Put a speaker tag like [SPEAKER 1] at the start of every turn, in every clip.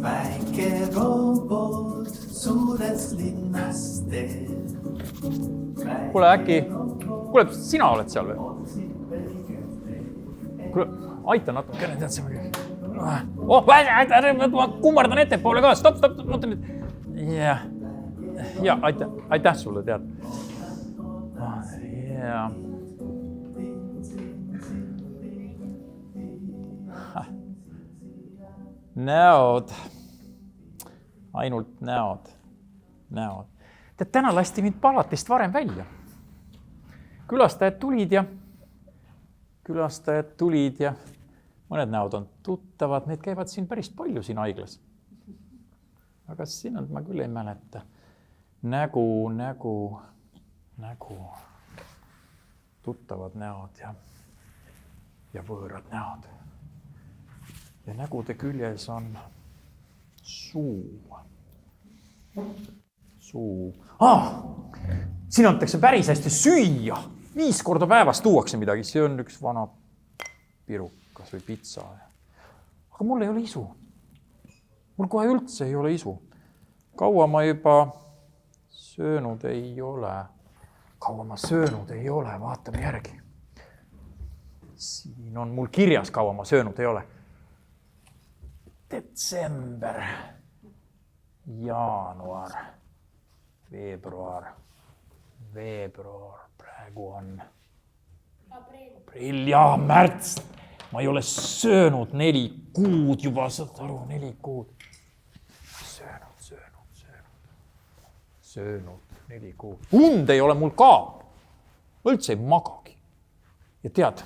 [SPEAKER 1] Väike robot suures linnas teeb.
[SPEAKER 2] Kuule, sina oled seal või? Kuule, aita natukene, tead see või? Ma kummardan ettepoole ka, stopp, mõtlen nüüd. Ja, aitäh sulle, tead. Ja. Näod. Ainult näod. Tead, täna lasti mind palatist varem välja. Külastajad tulid ja mõned näod on tuttavad, need käivad siin päris palju siin haiglas. Aga siin ma küll ei mäleta. Nägu. Tuttavad näod ja võõrad näod. Ja nägude küljes on suu. Siin antakse päris hästi süüa. 5 korda päevas tuuakse midagi. See on üks vana pirukas või pitsa. Aga mul ei ole isu. Mul kohe üldse ei ole isu. Kaua ma juba söönud ei ole. Vaatame järgi. Siin on mul kirjas, kaua ma söönud ei ole. Detsember, jaanuar, veebruar, praegu on aprill ja märts. Ma ei ole söönud 4 kuud juba, saad aru, 4 kuud. Söönud 4 kuud. Und ei ole mul ka. Ma üldse ei magagi. Ja tead,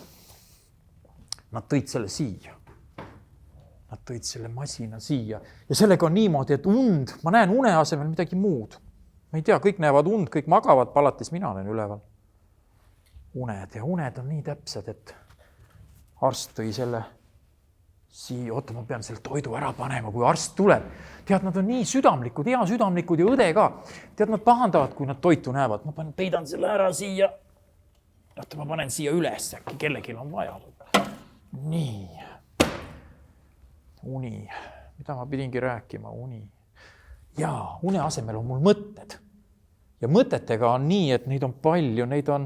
[SPEAKER 2] nad tõid selle siia. Nad tõid selle masina siia. Ja sellega on niimoodi, et ma näen une asemel midagi muud. Ma ei tea, kõik näevad und, kõik magavad, palatis mina olen üleval. Uned on nii täpsed, et arst tõi selle siia. Oota, ma pean selle toidu ära panema, kui arst tuleb. Tead, nad on nii südamlikud, hea südamlikud ja õde ka. Tead, nad pahandavad, kui nad toitu näevad. Ma peidan selle ära siia. Oota, ma panen siia üles, äkki kellelgi on vaja. Nii. Uni. Mida ma pidingi rääkima? Uni. Jaa, une asemel on mul mõtted. Ja mõtetega on nii, et neid on palju, neid on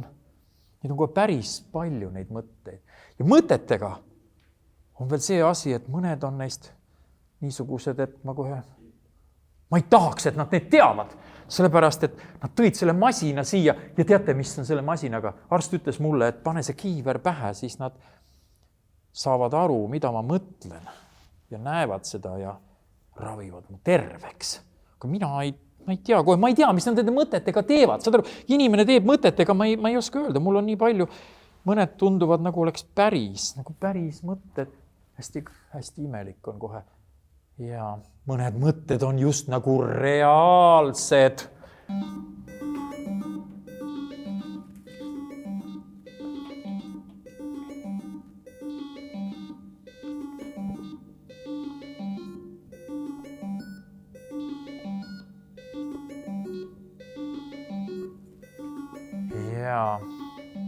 [SPEAKER 2] kohe päris palju neid mõtteid. Ja mõtetega on veel see asi, et mõned on neist niisugused, et ma ei tahaks, et nad neid teavad. Sellepärast, et nad tõid selle masina siia ja teate, mis on selle masinaga? Arst ütles mulle, et pane see kiiver pähe, siis nad saavad aru, mida ma mõtlen ja näevad seda ja ravivad mu terveks. Aga mina ei tea kohe, ma ei tea, mis nad nende mõtetega teevad. Saad aru, inimene teeb mõtetega, ma ei oska öelda, mul on nii palju, mõned tunduvad nagu oleks päris mõtted. Hästi imelik on kohe. Ja mõned mõtted on just nagu reaalsed. Ja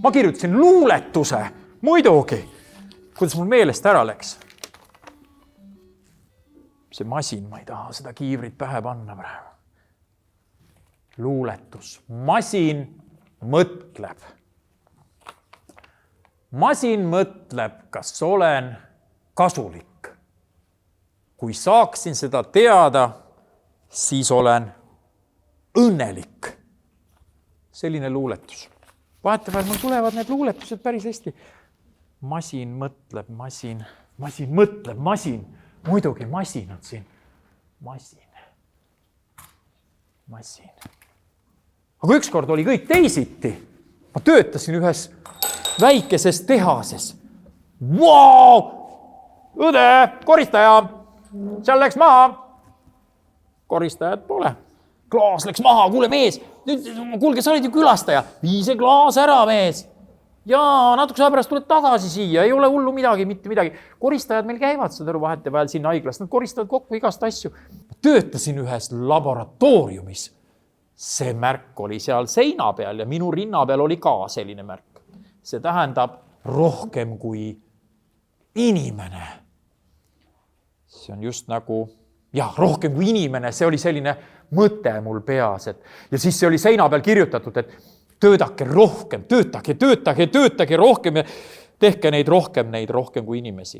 [SPEAKER 2] ma kirjutasin luuletuse, muidugi. Kuidas mul meelest ära läks? See masin, ma ei taha seda kiivrit pähe panna praegu. Luuletus. Masin mõtleb. Masin mõtleb, kas olen kasulik. Kui saaksin seda teada, siis olen õnnelik. Selline luuletus. Vahetevahel mul tulevad need luuletused päris hästi. Masin mõtleb, masin. Muidugi masinad siin. Masin. Aga ükskord oli kõik teisiti. Ma töötasin ühes väikeses tehases. Vau! Õde, koristaja! Seal läks maha. Koristajad pole. Klaas läks maha. Kuule, mees! Kuulge, sa olid ju külastaja. Vii see klaas ära, mees! Jaa, natuke aja pärast tuled tagasi siia. Ei ole hullu midagi, mitte midagi. Koristajad meil käivad seda vahetevahel siin haiglas. Nad koristavad kokku igast asju. Töötasin ühes laboratooriumis. See märk oli seal seina peal ja minu rinna peal oli ka selline märk. See tähendab rohkem kui inimene. See on just nagu, rohkem kui inimene, see oli selline mõte mul peas, ja siis see oli seina peal kirjutatud, et töötage rohkem, töötage rohkem ja tehke neid rohkem kui inimesi.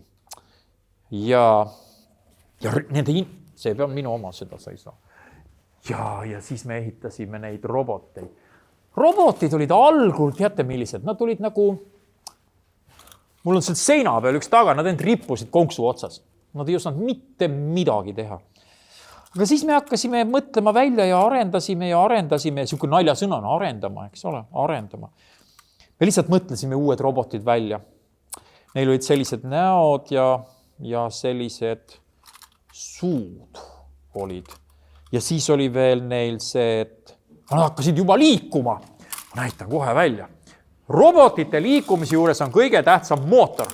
[SPEAKER 2] Ja nende, see peab minu oma, seda sa ei saa. Ja siis me ehitasime neid roboteid. Robotid olid algul, teate millised, nad olid nagu, mul on seal seina peal üks taga, nad end rippusid konksu otsas. Nad ei osanud mitte midagi teha. Aga siis me hakkasime mõtlema välja ja arendasime, siuke naljasõna on arendama, eks ole, arendama. Me lihtsalt mõtlesime uued robotid välja. Neil olid sellised näod ja sellised suud olid. Ja siis oli veel neil see, et nad hakkasid juba liikuma. Ma näitan kohe välja. Robotite liikumise juures on kõige tähtsam mootor.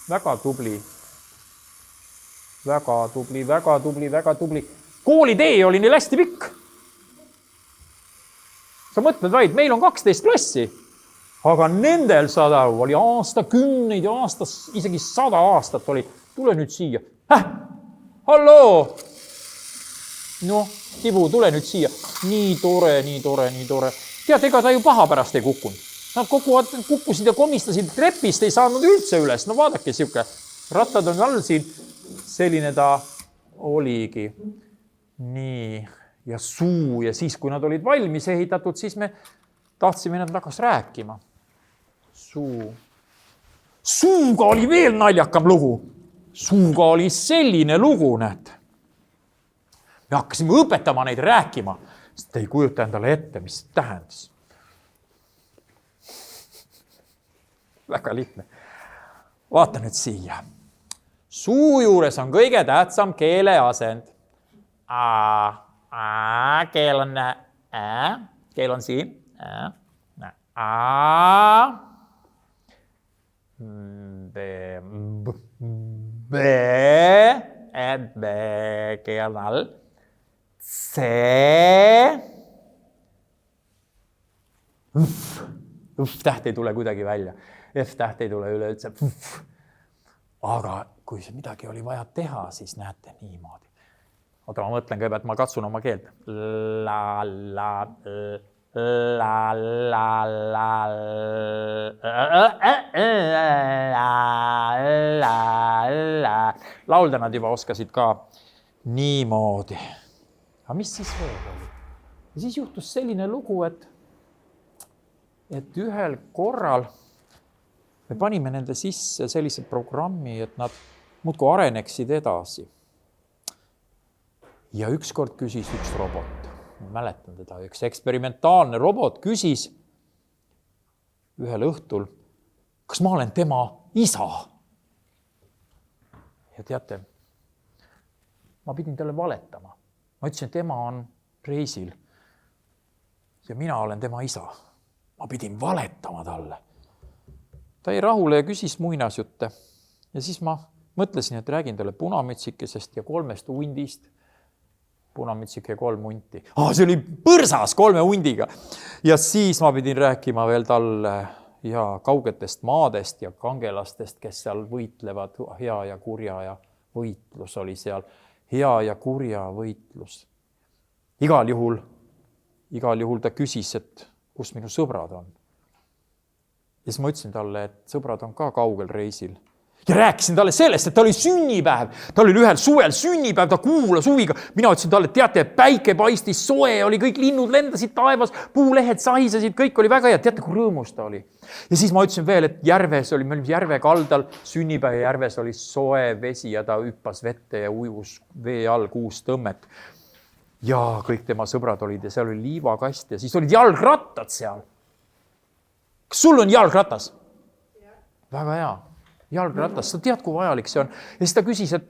[SPEAKER 2] Väga tubli. Koolitee oli neil hästi pikk. Sa mõtled vaid, meil on 12 klassi, aga nendel oli aastakümneid ja isegi 100 aastat oli. Tule nüüd siia. Halloo! Noh, Tibu, tule nüüd siia. Nii tore. Tead, ega ta ju paha pärast ei kukkunud. Nad kukkusid ja komistasid, trepist ei saanud üldse üles. No vaadake siuke, rattad on all siin. Selline ta oligi. Nii, ja suu. Ja siis, kui nad olid valmis ehitatud, siis me tahtsime nad hakkas rääkima. Suuga oli veel naljakam lugu. Suuga oli selline lugu, näed. Me hakkasime õpetama neid rääkima, sest ei kujuta endale ette, mis tähendas. Väga lihtne. Vaata nüüd siia. Suu juures on kõige tähtsam keeleasend. Keel on siin. B, keel on all. C, täht ei tule kuidagi välja. F täht ei tule üleüldse. Aga kui see midagi oli vaja teha, siis näete niimoodi. Oota, ma mõtlen kõigepealt, ma katsun oma keelt. Laulda nad juba oskasid ka niimoodi. Aga mis siis veel oli? Ja siis juhtus selline lugu, et ühel korral me panime nende sisse sellise programmi, et nad muudkui areneksid edasi. Ja ükskord küsis üks robot, ma mäletan teda, üks eksperimentaalne robot küsis ühel õhtul, kas ma olen tema isa? Ja teate, ma pidin talle valetama. Ma ütlesin, et tema on reisil ja mina olen tema isa. Ma pidin valetama talle. Ta jäi rahule ja küsis muinasjutte. Ja siis ma mõtlesin, et räägin talle punamütsikesest ja 3 hundist. Punamütsike 3 hunti. See oli põrsas 3 hundiga. Ja siis ma pidin rääkima veel talle kaugetest maadest ja kangelastest, kes seal võitlevad. Hea ja kurja ja võitlus oli seal. Hea ja kurja võitlus. Igal juhul ta küsis, et kus minu sõbrad on. Ja siis ma ütlesin talle, et sõbrad on ka kaugel reisil. Ja rääkisin talle sellest, et ta oli sünnipäev. Ta oli ühel suvel sünnipäev, ta kuulas huviga. Mina ütlesin talle, et teate, päike paistis, soe oli, kõik linnud lendasid taevas, puulehed sahisesid, kõik oli väga hea. Teate, kui rõõmus ta oli. Ja siis ma ütlesin veel, et järves oli, me olime järve kaldal, sünnipäev ja järves oli soe vesi ja ta hüppas vette ja ujus vee all 6 tõmmet. Ja kõik tema sõbrad olid ja seal oli liivakast ja siis olid jalgrattad seal. Kas sul on jalgratas? Väga hea. Jalgratas, sa tead, kui vajalik see on. Ja siis ta küsis, et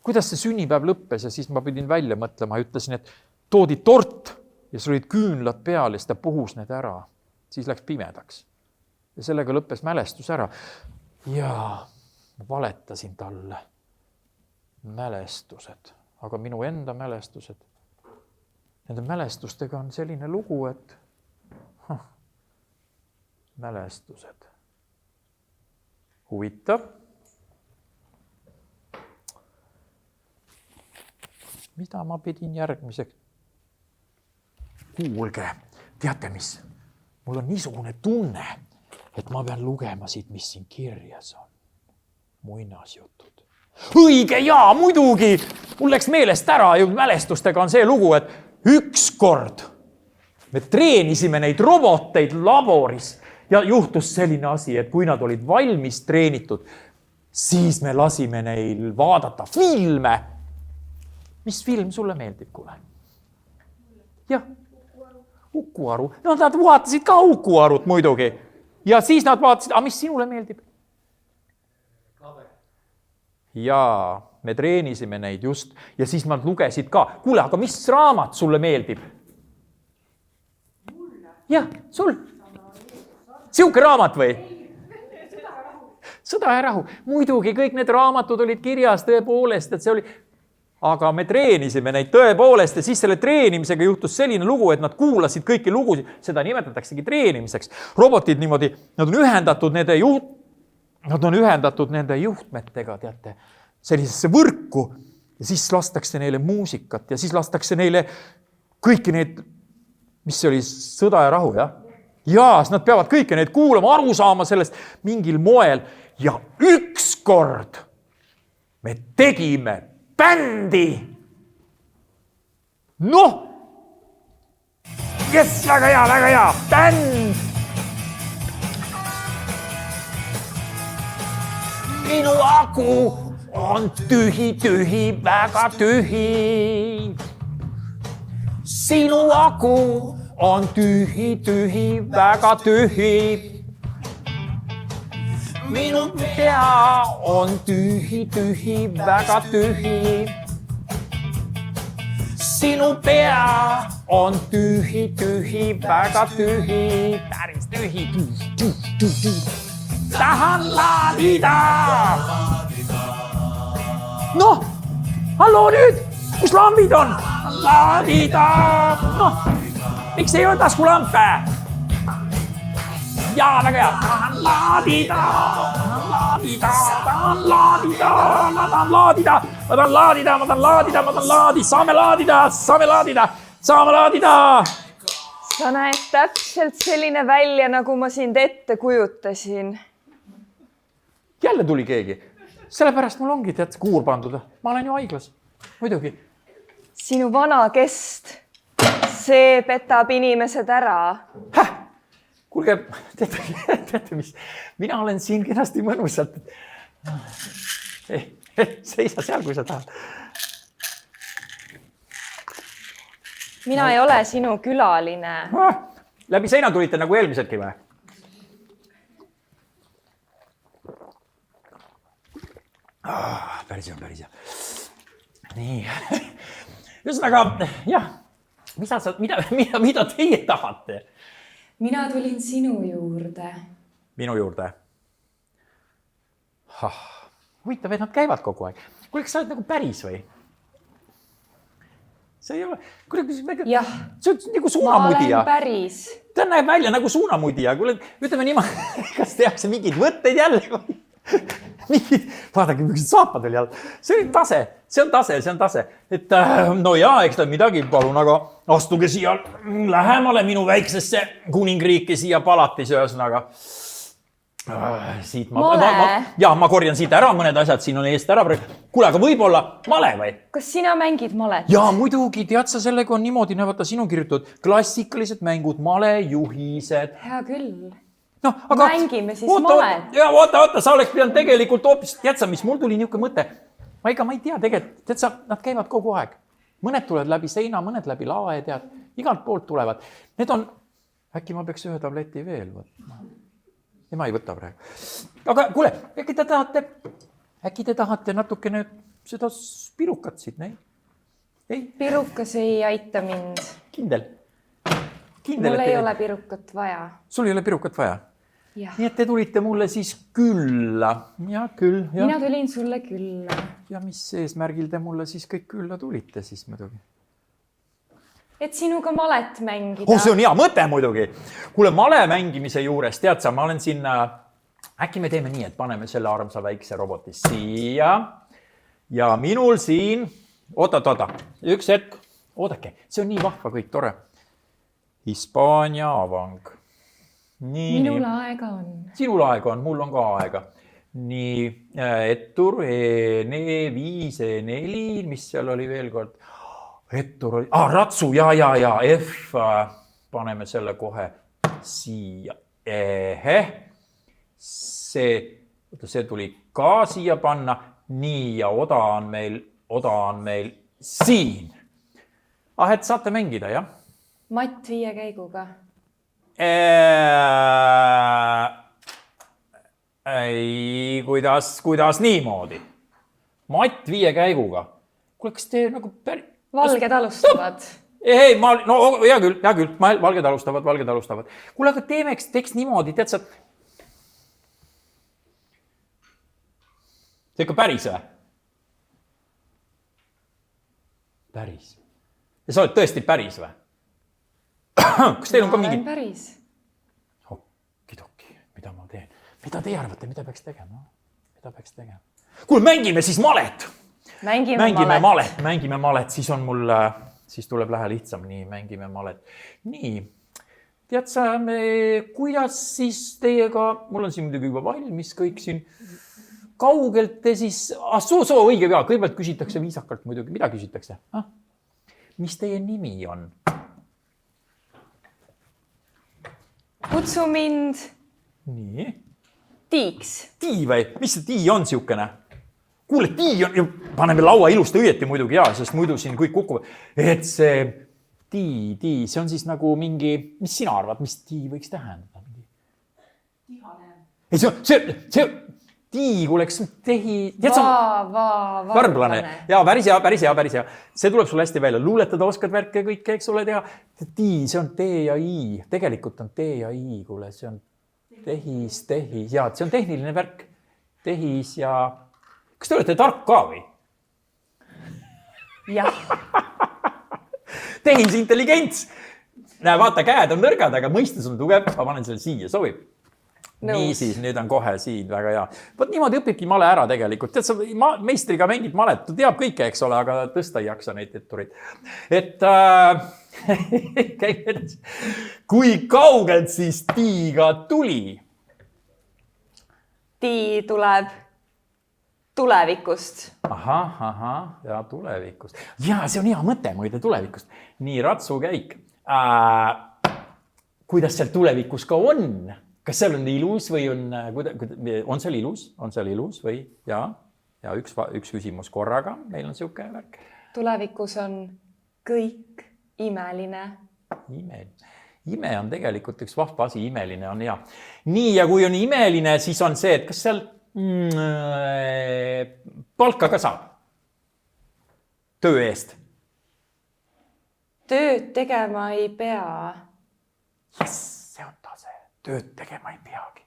[SPEAKER 2] kuidas see sünnipäev lõppes ja siis ma pidin välja mõtlema ja ütlesin, et toodi tort ja sul olid küünlad peal ja siis ta puhus need ära. Siis läks pimedaks. Ja sellega lõppes mälestus ära. Ja ma valetasin talle mälestused, aga minu enda mälestused. Nende mälestustega on selline lugu, et mälestused. Huvitav. Mida ma pidin järgmiseks? Kuulge, teate mis? Mul on niisugune tunne, et ma pean lugema siit, mis siin kirjas on. Muinasjutud. Õige, jaa, muidugi! Mul läks meelest ära ja mälestustega on see lugu, et ükskord me treenisime neid roboteid laboris ja juhtus selline asi, et kui nad olid valmis treenitud, siis me lasime neil vaadata filme. Mis film sulle meeldib, kuule? Jah, Uku-Aru. No nad vaatasid ka Uku-Arut muidugi. Ja siis nad vaatasid, mis sinule meeldib? Jaa, me treenisime neid just ja siis nad lugesid ka. Kuule, aga mis raamat sulle meeldib? Jah, sul. Siuke raamat või? Sõda ja rahu. Muidugi kõik need raamatud olid kirjas tõepoolest, et see oli... Aga me treenisime neid tõepoolest ja siis selle treenimisega juhtus selline lugu, et nad kuulasid kõiki lugusid. Seda nimetataksegi treenimiseks. Robotid niimoodi, nad on ühendatud nende juhtmetega, teate, sellisesse võrku ja siis lastakse neile muusikat ja siis lastakse neile kõiki need, mis see oli, sõda ja rahu, jah? Ja nad peavad kõiki neid kuulama, aru saama sellest mingil moel ja ükskord me tegime bändi. Noh, yes, väga hea, bänd. Minu aku on tühi, väga tühi. Sinu aku on tühi, väga tühi. Minu pea on tühi, väga tühi. Sinu pea on tühi, väga tühi. Päris tühi. Tahan laadida. Noh, hallo nüüd, kus lambid on? Laadida. Noh, miks ei ole taskulampe? Jaa, väga hea. Tahan laadida. Saame laadida.
[SPEAKER 3] Sa näed täpselt selline välja, nagu ma sind ette kujutasin.
[SPEAKER 2] Jälle tuli keegi. Sellepärast mul ongi tead kuur pandud. Ma olen ju haiglas. Muidugi.
[SPEAKER 3] Sinu vana kest. See petab inimesed ära.
[SPEAKER 2] Kuulge, teate mis? Mina olen siin kenasti mõnusalt. Seisa seal, kui sa tahad.
[SPEAKER 3] Mina ei ole sinu külaline.
[SPEAKER 2] Läbi seina tulite nagu eelmisedki või? Päris hea. Nii. Ühesõnaga, jah, mida teie tahate?
[SPEAKER 3] Mina tulin sinu juurde.
[SPEAKER 2] Minu juurde? Huvitav, et nad käivad kogu aeg. Kuule, kas sa oled nagu päris või? See ei ole...
[SPEAKER 3] Jah,
[SPEAKER 2] see on nagu suunamudija.
[SPEAKER 3] ma olen päris.
[SPEAKER 2] Ta näeb välja nagu suunamudija. Kuule, ütleme niimoodi, kas tehakse mingid võtteid jälle või? Vaadake, millised saapad oli all. See on tase. Et no jaa, eks ta midagi palun, aga astuge siia lähemale minu väiksesse kuningriiki siia palatis ühesõnaga. Siit ma korjan siit ära mõned asjad, siin on eest ära. Kuule, aga võib-olla male või?
[SPEAKER 3] Kas sina mängid malet?
[SPEAKER 2] Jaa, muidugi, tead sa, sellega on niimoodi, vaata, siin on kirjutatud klassikalised mängud, male, juhised.
[SPEAKER 3] Hea küll.
[SPEAKER 2] No, aga
[SPEAKER 3] mängime siis malet.
[SPEAKER 2] Oota, sa oleks pidanud tegelikult hoopis, tead sa, mis mul tuli niisugune mõte. Ma ei tea tegelikult, tead sa, nad käivad kogu aeg. Mõned tulevad läbi seina, mõned läbi lae, tead, igalt poolt tulevad. Need on, äkki ma peaks ühe tableti veel võtma. Ja ma ei võta praegu. Aga kuule, äkki te tahate natukene seda pirukat siit, näi? Ei?
[SPEAKER 3] Pirukas ei aita mind.
[SPEAKER 2] Kindel.
[SPEAKER 3] Mul ei ole pirukat vaja.
[SPEAKER 2] Sul ei ole pirukat vaja?
[SPEAKER 3] Ja.
[SPEAKER 2] Nii et te tulite mulle siis külla. Ja küll. Ja.
[SPEAKER 3] Mina tulin sulle külla.
[SPEAKER 2] Ja mis eesmärgil te mulle siis kõik külla tulite siis muidugi?
[SPEAKER 3] et sinuga malet mängida.
[SPEAKER 2] Oh, see on hea mõte muidugi. Kuule, male mängimise juures, tead sa, ma olen siin, äkki me teeme nii, et paneme selle armsa väikse roboti siia ja minul siin, oota, üks hetk, oodake, see on nii vahva kõik, tore. Hispaania avang.
[SPEAKER 3] Minul aega on.
[SPEAKER 2] Sinul aega on, mul on ka aega. Nii, ettur, E5, E4, mis seal oli veel kord? Ettur oli, ratsu, ja, F, paneme selle kohe siia. See tuli ka siia panna. Nii, ja oda on meil siin. Et saate mängida, jah?
[SPEAKER 3] Matt 5 käiguga.
[SPEAKER 2] Ei, kuidas niimoodi? Matt 5 käiguga. Kuule, kas te nagu
[SPEAKER 3] Valged alustavad.
[SPEAKER 2] Ei, no hea küll, valged alustavad. Kuule, aga teeks niimoodi, tead sa... See ikka päris või? Päris. Ja sa oled tõesti päris või? Kas teil on ka mingi...
[SPEAKER 3] Ma olen päris.
[SPEAKER 2] Okidoki, mida ma teen? Mida te arvate, mida peaks tegema? Kuule, mängime siis malet! Mängime malet, siis tuleb lähe lihtsam. Nii, mängime malet. Nii, tead sa, kuidas siis teiega, mul on siin muidugi juba valmis kõik siin, kaugelt te siis, õige ka, kõigepealt küsitakse viisakalt muidugi, mida küsitakse? Mis teie nimi on?
[SPEAKER 3] Kutsu mind.
[SPEAKER 2] Nii.
[SPEAKER 3] Tiiks.
[SPEAKER 2] Tii või? Mis see tii on siukene? Kuule, tii on, paneme laua ilusti õieti muidugi, sest muidu siin kõik kukuvad. Et see tii, see on siis nagu mingi, mis sina arvad, mis tii võiks tähendada?
[SPEAKER 3] Tihane.
[SPEAKER 2] Ei, see tii, kuule, kas tehi... Varblane. Jaa, päris hea. See tuleb sul hästi välja. Luuletada oskad värke kõike, eks ole, teha. Tii, see on T ja I. Tegelikult on T ja I, kuule, see on tehis. Jaa, see on tehniline värk. Tehis ja... Kas te olete tark ka või?
[SPEAKER 3] Jah.
[SPEAKER 2] Tehisintelligents. Näe, vaata, käed on nõrgad, aga mõistus on tugev. Ma panen selle siia, sobib. Nii siis, nüüd on kohe siin, väga hea. Võt niimoodi õpibki male ära tegelikult. Tead sa, meistriga mängid malet, ta teab kõike, eks ole, aga tõsta ei jaksa neid etturid. Et kui kaugelt siis tiiga tuli?
[SPEAKER 3] Tii tuleb tulevikust.
[SPEAKER 2] Ja tulevikust. Ja see on hea mõte muide tulevikust. Nii, ratsukäik. Kuidas seal tulevikus ka on? Kas seal on ilus või on seal ilus või? Ja üks küsimus korraga. Meil on siuke värk.
[SPEAKER 3] Tulevikus on kõik imeline.
[SPEAKER 2] Ime on tegelikult üks vahva asi, imeline on hea. Nii, ja kui on imeline, siis on see, et kas seal palka ka saab? Töö eest?
[SPEAKER 3] Tööd tegema ei pea.
[SPEAKER 2] See on tase. Tööd tegema ei peagi.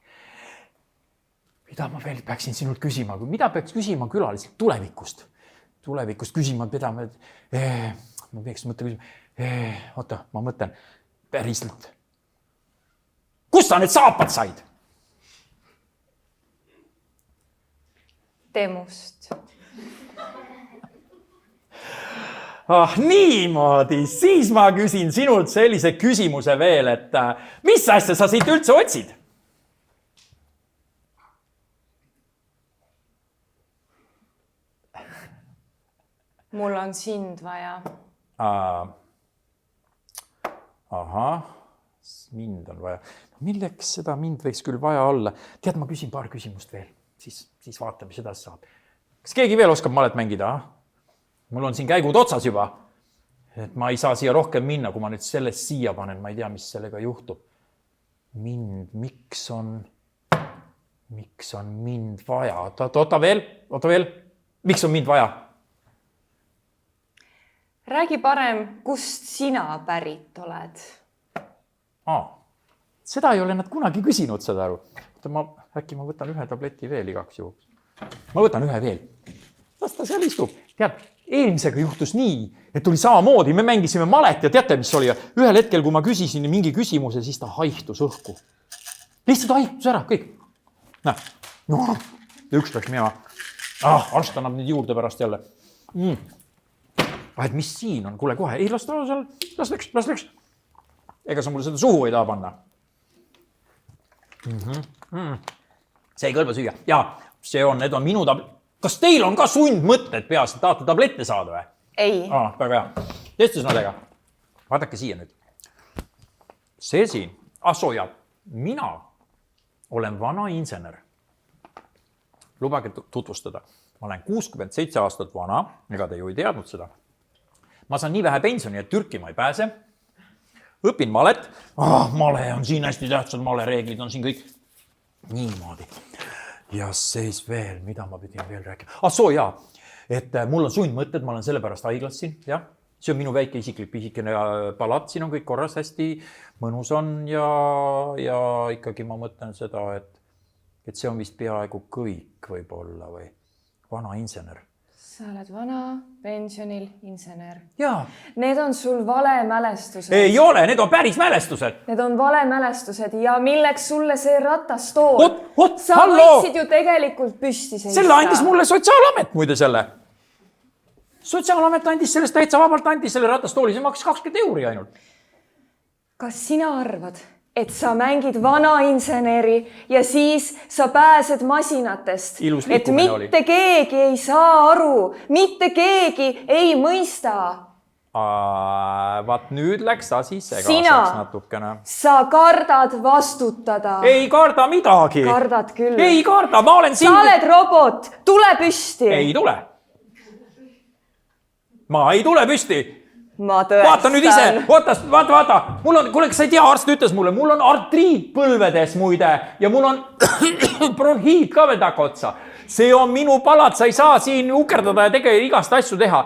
[SPEAKER 2] Mida ma veel peaksin sinult küsima? Mida peaks küsima külaliselt tulevikust? Tulevikust küsima, mida ma peaks küsima. Oota, ma mõtlen päriselt. Kus sa need saapad said?
[SPEAKER 3] Temust.
[SPEAKER 2] Niimoodi, siis ma küsin sinult sellise küsimuse veel, et mis asja sa siit üldse otsid?
[SPEAKER 3] Mul on sind vaja.
[SPEAKER 2] Mind on vaja. Milleks seda mind võiks küll vaja olla? Tead, ma küsin paar küsimust veel, siis vaatame, mis edasi saab. Kas keegi veel oskab malet mängida? Mul on siin käigud otsas juba. Et ma ei saa siia rohkem minna, kui ma nüüd sellest siia panen. Ma ei tea, mis sellega juhtub. Miks on mind vaja? Oota veel. Miks on mind vaja?
[SPEAKER 3] Räägi parem, kust sina pärit oled.
[SPEAKER 2] Seda ei ole nad kunagi küsinud, seda aru. Äkki ma võtan ühe tableti veel igaks juhuks. Ma võtan ühe veel. Las ta seal istub. tead, eelmisega juhtus nii, et tuli samamoodi, me mängisime malet ja teate, mis oli? Ühel hetkel, kui ma küsisin mingi küsimuse, siis ta haihtus õhku. Lihtsalt haihtus ära, kõik. Näe, no, üks läks mina. Arst annab neid juurde pärast jälle. Et mis siin on? Kuule kohe, ei las läks. Ega sa mulle seda suhu ei taha panna. See ei kõlba süüa. Ja, see on, need on minu Kas teil on ka sundmõtted peas, et tahate tablette saada või?
[SPEAKER 3] Ei.
[SPEAKER 2] Väga hea. Testusnadega. Vaadake siia nüüd. See siin. Sooja. Mina olen vana insener. Lubage tutvustada. Ma olen 67 aastat vana. Ega te ju ei teadnud seda. Ma saan nii vähe pensioni, et Türki ma ei pääse. Õpin malet. Male on siin hästi tähtsad. Male reeglid on siin kõik. Niimoodi. Ja siis veel, mida ma pidin veel rääkima. Sooja. Et mul on sundmõtted, ma olen sellepärast haiglas siin. Ja? See on minu väike isiklik pisikene palat. Siin on kõik korras hästi mõnus on ja ikkagi ma mõtlen seda, et see on vist peaaegu kõik võib-olla või vana insener.
[SPEAKER 3] Sa oled vana, pensionil, insener.
[SPEAKER 2] Jaa.
[SPEAKER 3] Need on sul valemälestused.
[SPEAKER 2] Ei ole, need on päris mälestused.
[SPEAKER 3] Need on valemälestused ja milleks sulle see ratastool? Sa
[SPEAKER 2] hallo!
[SPEAKER 3] võiksid ju tegelikult püsti seista.
[SPEAKER 2] Selle andis mulle sotsiaalamet muide selle. Sotsiaalamet andis sellest täitsa vabalt andis selle ratastooli, see maksis 20 € ainult.
[SPEAKER 3] Kas sina arvad, et sa mängid vana inseneri ja siis sa pääsed masinatest?
[SPEAKER 2] Ilus
[SPEAKER 3] et
[SPEAKER 2] liikumine oli.
[SPEAKER 3] Mitte keegi ei saa aru, mitte keegi ei mõista.
[SPEAKER 2] Vaat nüüd läks asi segaseks natukene.
[SPEAKER 3] Sa kardad vastutada.
[SPEAKER 2] Ei karda midagi.
[SPEAKER 3] Kardad küll.
[SPEAKER 2] Ei karda, ma olen siin.
[SPEAKER 3] Sa oled robot, tule püsti.
[SPEAKER 2] Ei tule. Ma ei tule püsti.
[SPEAKER 3] Ma tõestan.
[SPEAKER 2] Vaata nüüd ise, vaata. Mul on, kuule, kas sa ei tea, arst ütles mulle, mul on artriit põlvedes muide ja mul on bronhiit ka veel takotsa. See on minu palat, sa ei saa siin ukerdada ja tegelikult igast asju teha.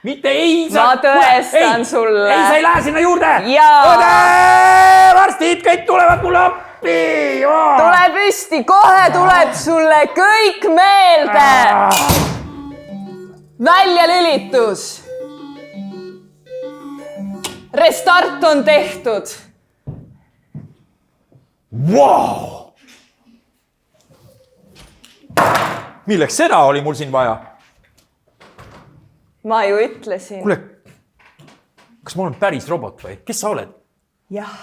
[SPEAKER 2] Mitte ei saa.
[SPEAKER 3] Ma tõestan sulle.
[SPEAKER 2] Ei, sa ei lähe sinna juurde.
[SPEAKER 3] Jaa.
[SPEAKER 2] Arstid kõik tulevad mulle appi.
[SPEAKER 3] Tule püsti, kohe tuleb sulle kõik meelde. Välja lülitus. Restart on tehtud.
[SPEAKER 2] Wow! Milleks seda oli mul siin vaja?
[SPEAKER 3] Ma ju ütlesin.
[SPEAKER 2] Kuule, kas ma olen päris robot või? Kes sa oled?
[SPEAKER 3] Jah.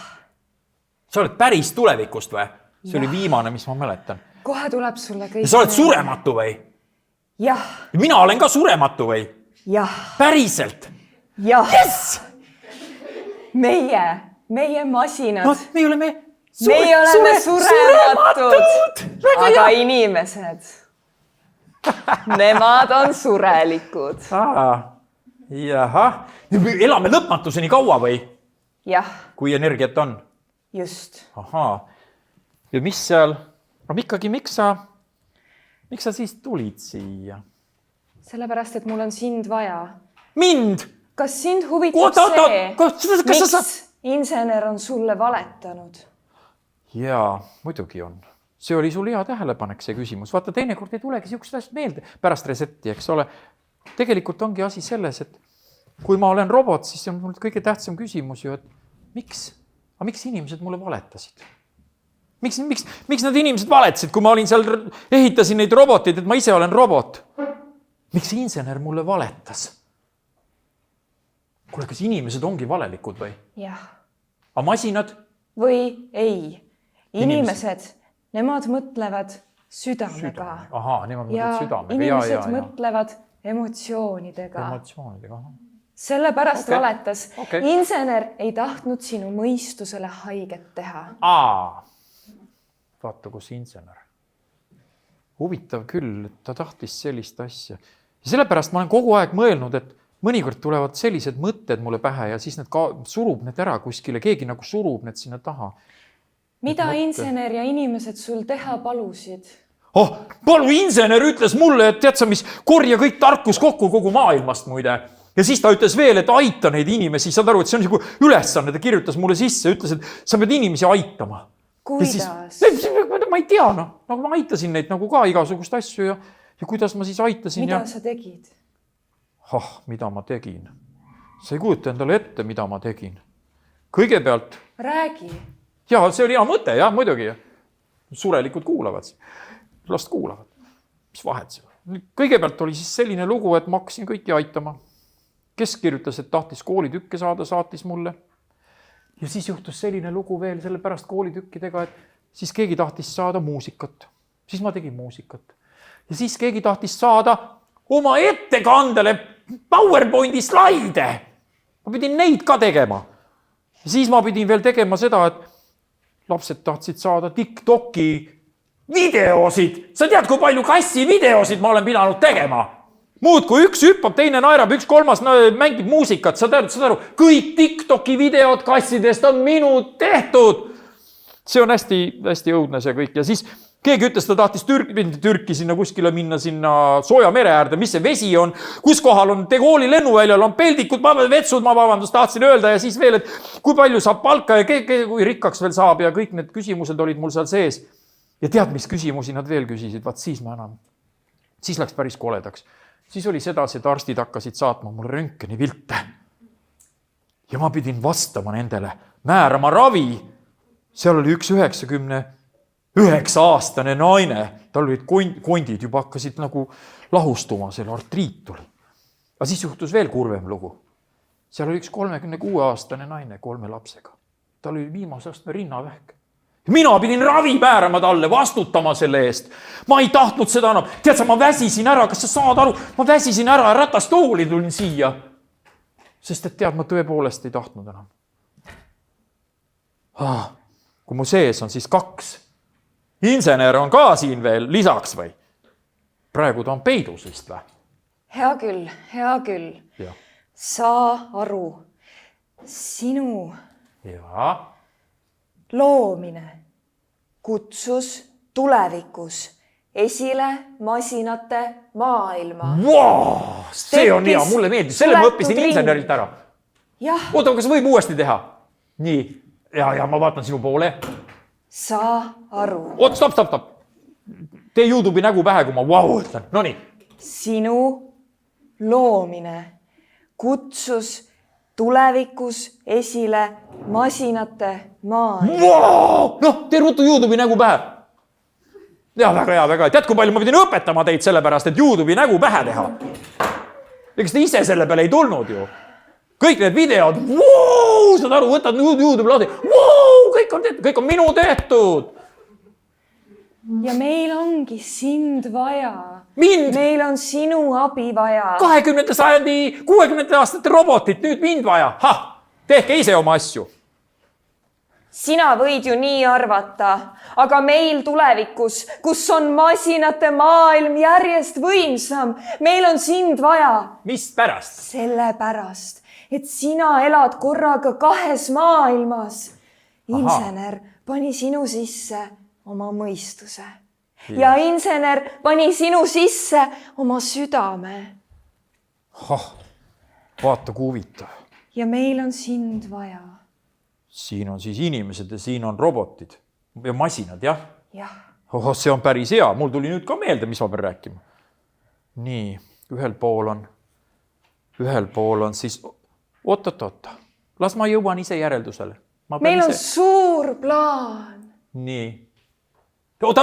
[SPEAKER 2] Sa oled päris tulevikust või? See oli viimane, mis ma mäletan.
[SPEAKER 3] Kohe tuleb sulle kõik.
[SPEAKER 2] Ja sa oled surematu või?
[SPEAKER 3] Jah.
[SPEAKER 2] Mina olen ka surematu või?
[SPEAKER 3] Jah.
[SPEAKER 2] Päriselt?
[SPEAKER 3] Jah.
[SPEAKER 2] Yes!
[SPEAKER 3] Meie masinad.
[SPEAKER 2] No, me oleme
[SPEAKER 3] surematud. Aga inimesed, nemad on surelikud.
[SPEAKER 2] Jahah. Elame lõpmatuseni kaua või?
[SPEAKER 3] Jah.
[SPEAKER 2] Kui energiat on?
[SPEAKER 3] Just.
[SPEAKER 2] Ahaa. Ja mis seal? Ikkagi, miks sa siis tulid siia?
[SPEAKER 3] Sellepärast, et mul on sind vaja.
[SPEAKER 2] Mind?
[SPEAKER 3] Kas sind huvitab miks insener on sulle valetanud?
[SPEAKER 2] Jaa, muidugi on. See oli sul hea tähelepanek, see küsimus. Vaata, teinekord ei tulegi siuksed asjad meelde pärast resetti, eks ole. Tegelikult ongi asi selles, et kui ma olen robot, siis on mul kõige tähtsam küsimus ju, et miks inimesed mulle valetasid? Miks need inimesed valetasid, kui ma olin seal, ehitasin neid roboteid, et ma ise olen robot? Miks insener mulle valetas? Kuule, kas inimesed ongi valelikud või?
[SPEAKER 3] Jah.
[SPEAKER 2] A masinad?
[SPEAKER 3] Või ei. Inimesed, nemad mõtlevad südamega.
[SPEAKER 2] Ahaa, nemad mõtlevad südamega.
[SPEAKER 3] Inimesed mõtlevad emotsioonidega.
[SPEAKER 2] Emotsioonidega, ahah.
[SPEAKER 3] Sellepärast valetas. Insener ei tahtnud sinu mõistusele haiget teha.
[SPEAKER 2] Vaata, kus insener. Huvitav küll, et ta tahtis sellist asja. Ja sellepärast ma olen kogu aeg mõelnud, et mõnikord tulevad sellised mõtted mulle pähe ja siis surub need ära kuskile, keegi nagu surub need sinna taha.
[SPEAKER 3] Mida insener ja inimesed sul teha palusid?
[SPEAKER 2] Palu insener ütles mulle, et tead sa mis, korja kõik tarkus kokku kogu maailmast muide. Ja siis ta ütles veel, et aita neid inimesi, saad aru, et see on nagu ülesanne, ta kirjutas mulle sisse, ütles, et sa pead inimesi aitama.
[SPEAKER 3] Kuidas?
[SPEAKER 2] Ma ei tea, nagu ma aitasin neid nagu ka igasugust asju ja kuidas ma siis aitasin.
[SPEAKER 3] Mida sa tegid?
[SPEAKER 2] mida ma tegin. Sa ei kujuta endale ette, mida ma tegin. Kõigepealt...
[SPEAKER 3] Räägi.
[SPEAKER 2] Jaa, see oli hea mõte, jah, muidugi. Surelikud kuulavad. Last kuulavad. Mis vahet see? Kõigepealt oli siis selline lugu, et ma hakkasin kõiki aitama. Kes kirjutas, et tahtis koolitükke saada, saatis mulle. Ja siis juhtus selline lugu veel selle pärast koolitükkidega, et siis keegi tahtis saada muusikat. Siis ma tegin muusikat. Ja siis keegi tahtis saada oma ettekandele PowerPointi slaide. Ma pidin neid ka tegema. Ja siis ma pidin veel tegema seda, et lapsed tahtsid saada TikToki videosid. Sa tead, kui palju kassi videosid ma olen pidanud tegema? Muud kui üks hüppab, teine naerab, üks kolmas mängib muusikat. Sa tead aru, kõik TikToki videod kassidest on minu tehtud. See on hästi, hästi õudne see kõik. Ja siis keegi ütles, ta tahtis Türki sinna kuskile minna, sinna sooja mere äärde, mis see vesi on, kus kohal on De Gaulle'i lennuväljal, on peldikud, vetsud, ma vabandust, tahtsin öelda ja siis veel, et kui palju saab palka ja kui rikkaks veel saab ja kõik need küsimused olid mul seal sees. Ja tead, mis küsimusi nad veel küsisid? Vaat siis ma enam. Siis läks päris koledaks. Siis oli sedasi, et arstid hakkasid saatma mulle röntgeni pilte. Ja ma pidin vastama nendele, määrama ravi. Seal oli üks 99-aastane naine. Tal olid kondid juba hakkasid nagu lahustuma, selle artriit tuli. Aga siis juhtus veel kurvem lugu. Seal oli üks 36-aastane naine 3 lapsega. Tal oli viimase astme rinnavähk. Mina pidin ravi määrama talle, vastutama selle eest. Ma ei tahtnud seda enam. Tead sa, ma väsisin ära, kas sa saad aru? Ma väsisin ära ja ratastooli tulin siia. Sest et tead, ma tõepoolest ei tahtnud enam. Kui mu sees on siis 2. Insener on ka siin veel lisaks või? Praegu ta on peidus vist või?
[SPEAKER 3] Hea küll.
[SPEAKER 2] Ja.
[SPEAKER 3] Saa aru. Sinu loomine kutsus tulevikus esile masinate maailma.
[SPEAKER 2] Wow, see on hea, mulle meeldib. Selle ma õppisin insenerilt ära. Oota, kas võib uuesti teha? Nii, ja ma vaatan sinu poole.
[SPEAKER 3] Saa aru.
[SPEAKER 2] Oot, stop. Tee YouTube'i nägu pähe, kui ma ütlen. Nonii.
[SPEAKER 3] Sinu loomine kutsus tulevikus esile masinate maailma.
[SPEAKER 2] Noh, tee rutu YouTube'i nägu pähe. Ja, väga hea. Tead, kui palju ma pidin õpetama teid selle pärast, et YouTube'i nägu pähe teha. Eks te ise selle peale ei tulnud ju. Kõik need videod, saad aru, võtad YouTube'i lahti, kõik on minu tehtud.
[SPEAKER 3] Ja meil ongi sind vaja.
[SPEAKER 2] Mind?
[SPEAKER 3] Meil on sinu abi vaja.
[SPEAKER 2] 20. sajandi, 60. aastate robotit, nüüd mind vaja. Tehke ise oma asju.
[SPEAKER 3] Sina võid ju nii arvata, aga meil tulevikus, kus on masinate maailm järjest võimsam, meil on sind vaja.
[SPEAKER 2] Mis pärast?
[SPEAKER 3] Sellepärast, et sina elad korraga 2 maailmas. Insener pani sinu sisse oma mõistuse. Ja insener pani sinu sisse oma südame.
[SPEAKER 2] Vaata, kui huvitav.
[SPEAKER 3] Ja meil on sind vaja.
[SPEAKER 2] Siin on siis inimesed ja siin on robotid ja masinad, jah?
[SPEAKER 3] Jah.
[SPEAKER 2] See on päris hea. Mul tuli nüüd ka meelde, mis ma pean rääkima. Nii, ühel pool on siis... Oot. Las ma jõuan ise järeldusele.
[SPEAKER 3] Meil on suur plaan.
[SPEAKER 2] Nii.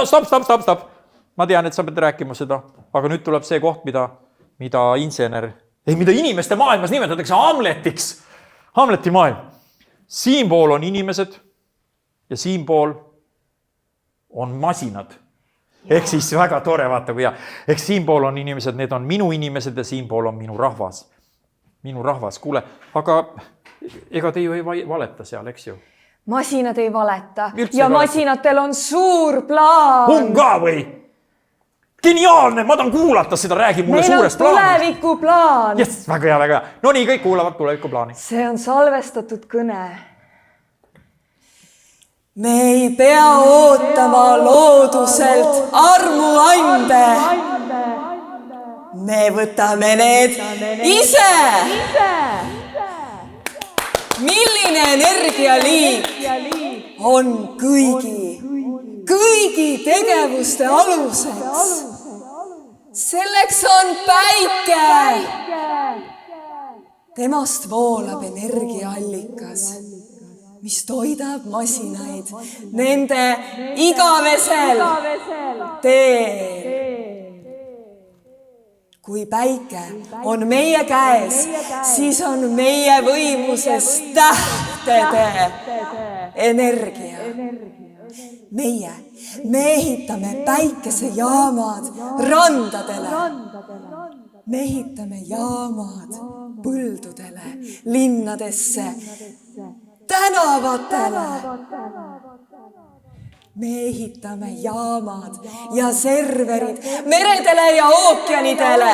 [SPEAKER 2] Stop. Ma tean, et sa pead rääkima seda, aga nüüd tuleb see koht, mida inimeste maailmas nimetatakse Hamletiks. Hamleti maailm. Siinpool on inimesed ja siinpool on masinad. Ehk siis väga tore, vaata kui hea. Ehk siinpool on inimesed, need on minu inimesed ja siinpool on minu rahvas. Minu rahvas, kuule, aga ega te ju ei valeta seal, eks ju?
[SPEAKER 3] Masinad ei valeta ja masinatel on suur plaan.
[SPEAKER 2] On ka või? Geniaalne, ma tahan kuulata seda, räägi mulle suurest plaanist.
[SPEAKER 3] Meil on tulevikuplaan.
[SPEAKER 2] Yes, väga hea. No nii, kõik kuulavad tulevikuplaani.
[SPEAKER 3] See on salvestatud kõne. Me ei pea ootama looduselt armuande. Me võtame need ise. Milline energialiik on kõigi tegevuste aluseks? Selleks on päike. temast voolab energiaallikas, mis toidab masinaid nende igavesel teel. Kui päike on meie käes, siis on meie võimuses tähtede energia. Me ehitame päikesejaamad randadele. Me ehitame jaamad põldudele, linnadesse, tänavatele. Me ehitame jaamad ja serverid meredele ja ookeanidele.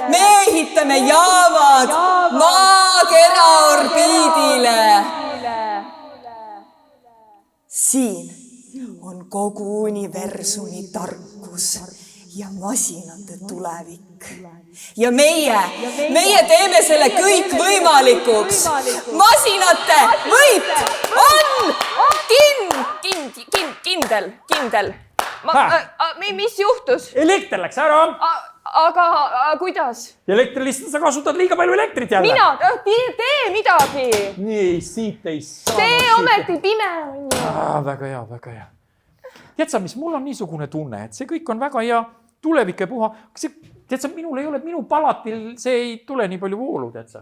[SPEAKER 3] Me ehitame jaamad maakera orbiidile. Siin on kogu universumi tarkus ja masinate tulevik. Ja meie teeme selle kõik võimalikuks. Masinate võit on kindel. Mis juhtus?
[SPEAKER 2] Elekter läks ära.
[SPEAKER 3] Aga kuidas?
[SPEAKER 2] Elektri lihtsalt sa kasutad liiga palju elektrit jälle.
[SPEAKER 3] Tee midagi.
[SPEAKER 2] Nii, siit ei saa.
[SPEAKER 3] Tee ometi pime on ju.
[SPEAKER 2] Väga hea. Tead sa, mis mul on niisugune tunne, et see kõik on väga hea tulevik ja puha. Tead sa, minu palatil see ei tule nii palju voolu, tead sa.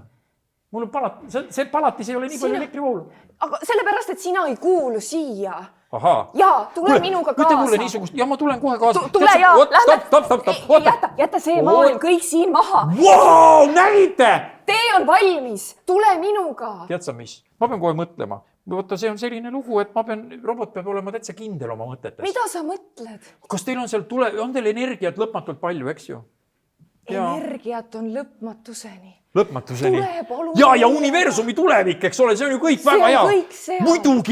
[SPEAKER 2] Mul on see palatis ei ole nii palju elektrivoolu. Aga
[SPEAKER 3] sellepärast, et sina ei kuulu siia.
[SPEAKER 2] Ahaa.
[SPEAKER 3] Jaa, tule minuga kaasa.
[SPEAKER 2] Ütle mulle niisugust, ja ma tulen kohe kaasa.
[SPEAKER 3] Tule ja
[SPEAKER 2] lähme.
[SPEAKER 3] Jäta see maailm kõik siin maha.
[SPEAKER 2] Wow, nägite?
[SPEAKER 3] Tee on valmis, tule minuga.
[SPEAKER 2] Tead sa mis? Ma pean kohe mõtlema. Võtta, see on selline lugu, et robot peab olema täitsa kindel oma mõtetes.
[SPEAKER 3] Mida sa mõtled?
[SPEAKER 2] Kas teil on seal on teil energiat lõpmatult palju, eks ju?
[SPEAKER 3] Energiat on lõpmatuseni.
[SPEAKER 2] Lõpmatuseni. Ja universumi tulevik, eks ole, see on ju kõik väga hea.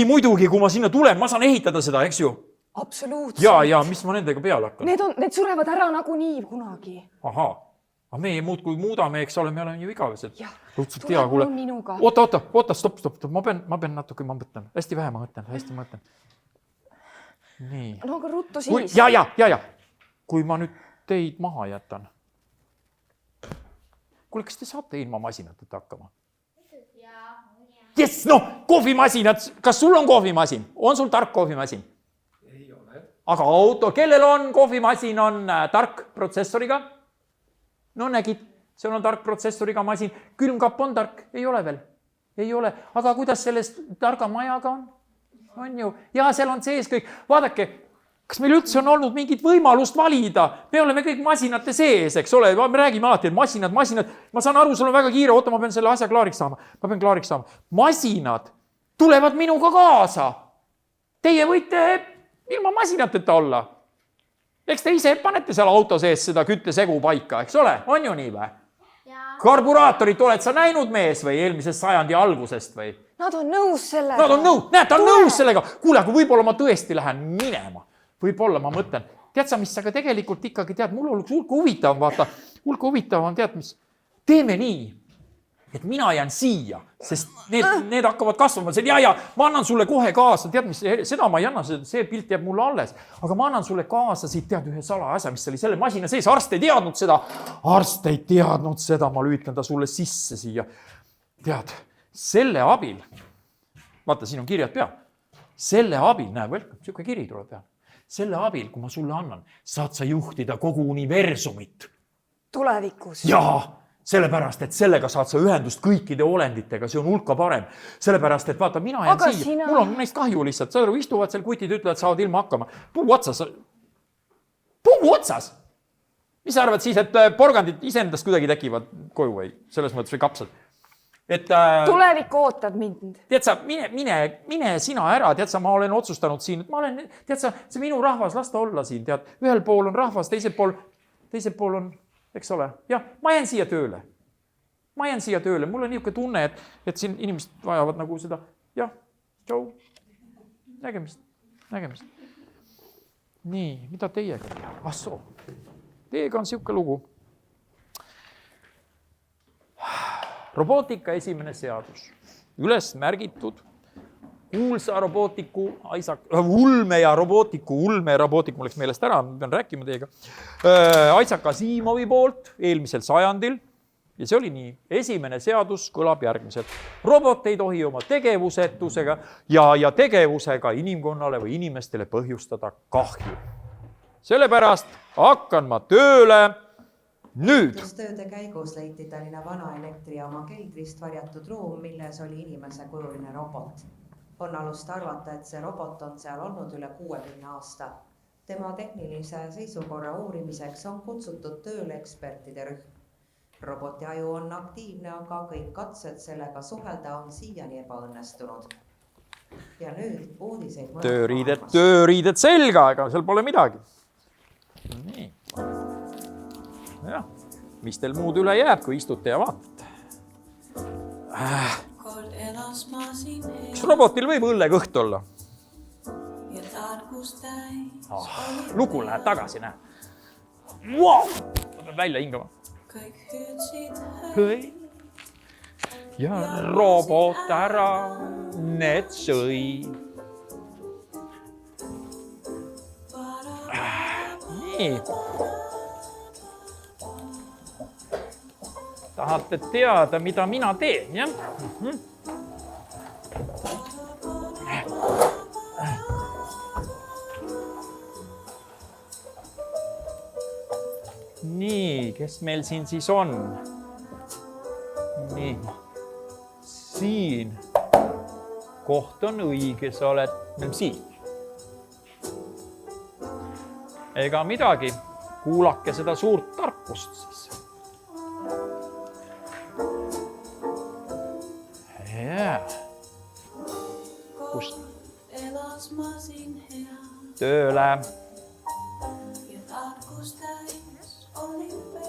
[SPEAKER 2] Muidugi, kui ma sinna tulen, ma saan ehitada seda, eks ju?
[SPEAKER 3] Absoluutselt.
[SPEAKER 2] Ja mis ma nendega peale hakkan?
[SPEAKER 3] Need surevad ära nagunii kunagi.
[SPEAKER 2] Ahaa. Aga meie muudkui muudame, eks ole, me oleme ju igavesed.
[SPEAKER 3] Tule palun minuga.
[SPEAKER 2] Oota, stopp. Ma pean natuke, ma mõtlen. Hästi vähe ma mõtlen. Nii.
[SPEAKER 3] No aga ruttu siis.
[SPEAKER 2] Ja. Kui ma nüüd teid maha jätan. Kuule, kas te saate ilma masinateta hakkama? Yes, kohvimasinad. Kas sul on kohvimasin? On sul tark kohvimasin?
[SPEAKER 1] Ei ole.
[SPEAKER 2] Aga auto, kellel on kohvimasin, on tark protsessoriga? No nägid, seal on tark protsessoriga masin. Külmkapp on tark, ei ole veel. Ei ole. Aga kuidas sellest targa majaga on? On ju. Ja seal on sees kõik. Vaadake, kas meil üldse on olnud mingit võimalust valida? Me oleme kõik masinate sees, eks ole. Me räägime alati, et masinad. Ma saan aru, sul on väga kiire. Oota, ma pean selle asja klaariks saama. Masinad tulevad minuga kaasa. Teie võite ilma masinateta olla. Eks te ise panete seal auto sees seda küttesegu paika, eks ole? On ju nii või? Karburaatorit oled sa näinud mees või eelmisest sajandi algusest või?
[SPEAKER 3] Nad on nõus sellega.
[SPEAKER 2] Näed, ta on nõus sellega. Kuule, aga võib-olla ma tõesti lähen minema. Võib-olla ma mõtlen. Tead sa, mis aga tegelikult ikkagi tead, mul oleks hulka huvitav on, tead mis? Teeme nii, et mina jään siia, sest need hakkavad kasvama. Ja, ma annan sulle kohe kaasa, tead mis, seda ma ei anna, see pilt jääb mulle alles, aga ma annan sulle kaasa siit, tead, ühe salaasja, mis oli selle masina sees. Arst ei teadnud seda, ma lüütan ta sulle sisse siia. Tead, selle abil, vaata, siin on kirjad peal, selle abil, näe, siuke kiri tuleb peal. Selle abil, kui ma sulle annan, saad sa juhtida kogu universumit.
[SPEAKER 3] Tulevikus.
[SPEAKER 2] Jaa, sellepärast, et sellega saad sa ühendust kõikide olenditega, see on hulka parem. Sellepärast, et vaata, mina jään siia, mul on neist kahju lihtsalt, sa istuvad seal kutid, ütlevad, saavad ilma hakkama. Puu otsas! Mis sa arvad siis, et porgandid iseendast kuidagi tekivad koju või selles mõttes või kapsad?
[SPEAKER 3] Tulevik ootab mind.
[SPEAKER 2] Tead sa, mine sina ära, tead sa, ma olen otsustanud siin, et tead sa, see minu rahvas, las ta olla siin, tead, ühel pool on rahvas, teisel pool on, eks ole, jah, ma jään siia tööle, mul on niisugune tunne, et siin inimesed vajavad nagu seda, jah, tšau, nägemist. Nii, mida teiega? Assoo, teiega on niisugune lugu. Robootika esimene seadus, üles märgitud kuulsa robootiku, ulme robootiku, mul läks meelest ära, ma pean rääkima teiega, Isaac Asimovi poolt eelmisel sajandil ja see oli nii. Esimene seadus kõlab järgmiselt. Robot ei tohi oma tegevusetusega ja tegevusega inimkonnale või inimestele põhjustada kahju. Sellepärast hakkan ma tööle nüüd.
[SPEAKER 4] Tööde käigus leiti Tallinna Vanaelektrijaama keldrist varjatud ruum, milles oli inimese kujuline robot. On alust arvata, et see robot on seal olnud üle 60 aasta. Tema tehnilise seisukorra uurimiseks on kutsutud tööle ekspertide rühm. Roboti aju on aktiivne, aga kõik katsed sellega suhelda on siiani ebaõnnestunud. Ja nüüd uudiseid...
[SPEAKER 2] Tööriided selga, ega seal pole midagi. Nii. Jah, mis teil muud üle jääb, kui istute ja vaatate? Kas robotil võib õllekõht olla? Lugu läheb tagasi, näe. Wow! Ma pean välja hingama. Ja robot ära need sõi. Nii. Tahate teada, mida mina teen, jah? Nii, kes meil siin siis on? Nii, siin. Koht on õige, sa oled meil siin. Ega midagi, kuulake seda suurt tarkust siis. Kust? Tööle.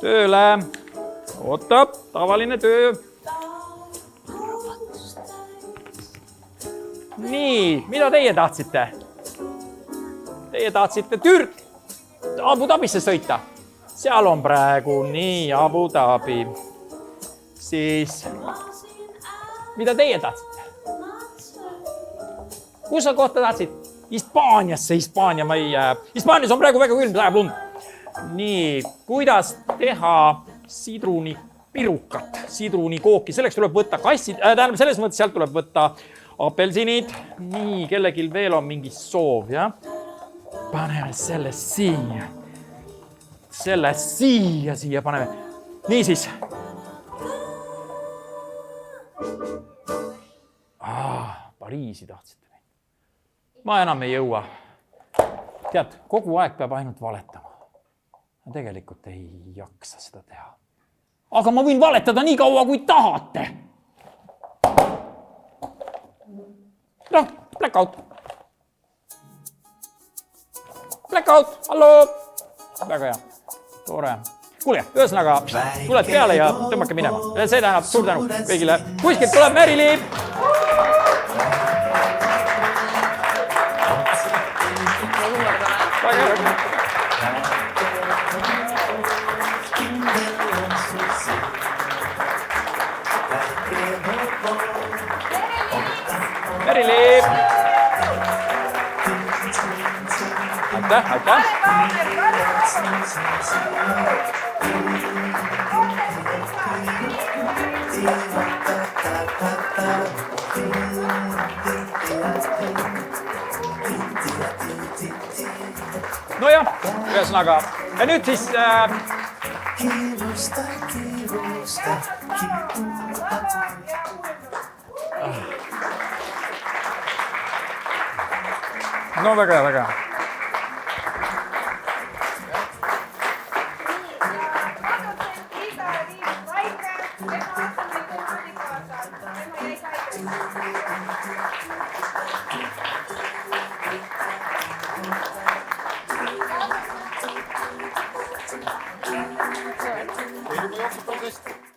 [SPEAKER 2] Tööle. Oota, tavaline töö. Nii, mida teie tahtsite? Teie tahtsite Abu Dhabisse sõita. Seal on praegu nii Abu Dhabi. Siis, mida teie tahtsite? Kus sa kohta tahtsid? Hispaaniasse, Hispaanias on praegu väga külm, läheb lund. Nii, kuidas teha sidrunipirukat, sidrunikooki? Selleks tuleb võtta kassid, tähendab selles mõttes, sealt tuleb võtta apelsinid. Nii, kellegil veel on mingi soov, jah? Paneme selle siia. Selle siia paneme. Niisiis. Pariisi tahtsite. Ma enam ei jõua. Tead, kogu aeg peab ainult valetama. Ma tegelikult ei jaksa seda teha. Aga ma võin valetada nii kaua, kui tahate. No, blackout. Blackout, hallo. Väga hea, tore. Kuule, ühesõnaga, tuled peale ja tõmmake minema. See tähendab suur tänu kõigile. Kuskilt tuleb Merili. Merili. Aitäh. No jah, ühesõnaga. Ja nüüd siis... No väga hea.
[SPEAKER 5] Ei, kun me juoksut on kesti.